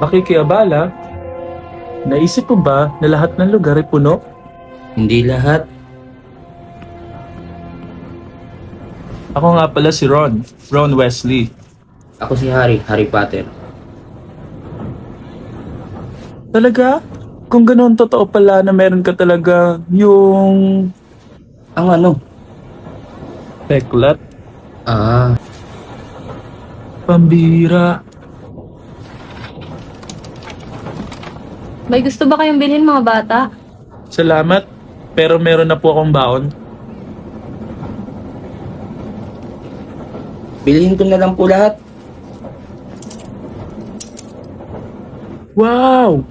pakikiabala. Naisip mo ba na lahat ng lugar ay puno? Hindi lahat. Ako nga pala si Ron Wesley. Ako si Harry Potter. Talaga? Kung ganoon totoo pala na meron ka talaga yung Ang ano? peklat, Ah, pambira. May gusto ba kayong bilhin mga bata? Salamat, pero meron na po akong baon. bilhin ko na lang po lahat. Wow!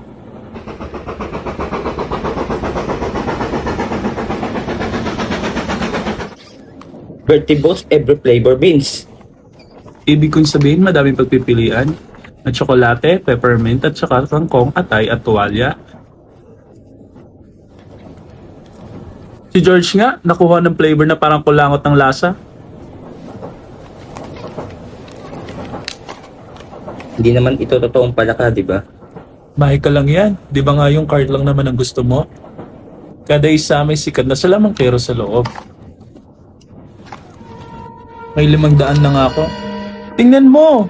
Birthday box, every flavor beans. Ibig kong sabihin madaming pagpipilian. Na tsokolate, peppermint at saka kangkong, atay at tuwalya. Si George nga, nakuha ng flavor na parang kulangot ng lasa. Hindi naman ito totoong palaka, di ba? Mahi ka lang yan. Di ba nga yung card lang naman ang gusto mo? Kada isa may sikat na salamangkero sa loob. May 500 na nga ako. Tingnan mo!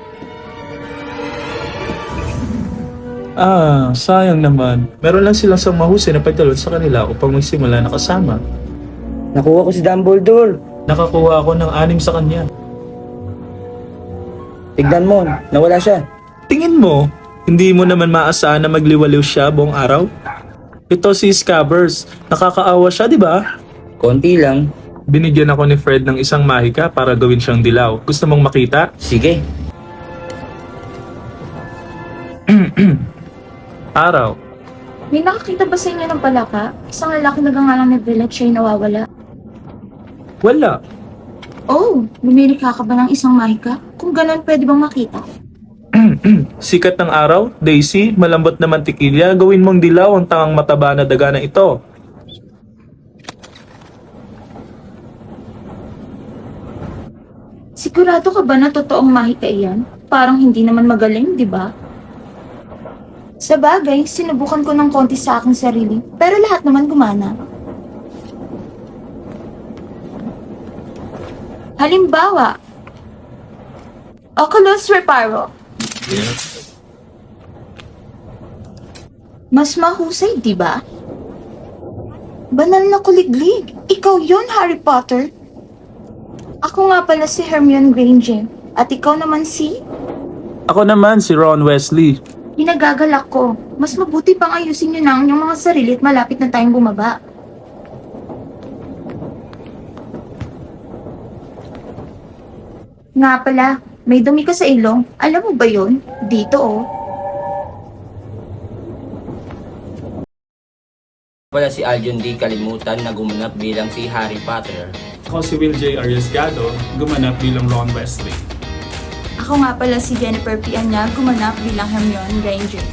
Sayang naman. Meron lang silang sang mahusay na pagdalot sa kanila upang magsimula na kasama. Nakuha ko si Dumbledore. Nakakuha ako ng 6 sa kanya. Tignan mo, nawala siya. Tingin mo, hindi mo naman maasahan na magliwaliw siya buong araw? Ito si Scabbers. Nakakaawa siya, di ba? Konti lang. Binigyan ako ni Fred ng isang mahika para gawin siyang dilaw. Gusto mong makita? Sige. Araw. May nakakita ba sa inyo ng palaka? Isang lalaki nagangalang na village siya'y nawawala. Wala. Oh, bumili ka ba ng isang mahika? Kung ganun, pwede bang makita? Sikat ng araw, Daisy, malambot na mantikilya, gawin mong dilaw ang tangang mataba na daga na ito. Sigurado ka ba na totoong mahika iyan? Parang hindi naman magaling, di ba? Sa bagay, sinubukan ko ng konti sa aking sarili, pero lahat naman gumana. Halimbawa, Oculus Reparo. Mas mahusay, di ba? Banal na kuliglig. Ikaw yon, Harry Potter. Ako nga pala si Hermione Granger. At ikaw naman si... Ako naman si Ron Wesley. Pinagagalak ko. Mas mabuti pang ayusin nyo na ang inyong mga sarili at malapit na tayong bumaba. Nga pala, may dumi ka sa ilong. Alam mo ba yon? Dito oh. Wala si Aljon D. Kalimutan na gumanap bilang si Harry Potter. Ako si Will J. Arriesgado, gumanap bilang Ron Wesley. Ako nga pala si Jennifer P. Anya, gumanap bilang Hermione Granger.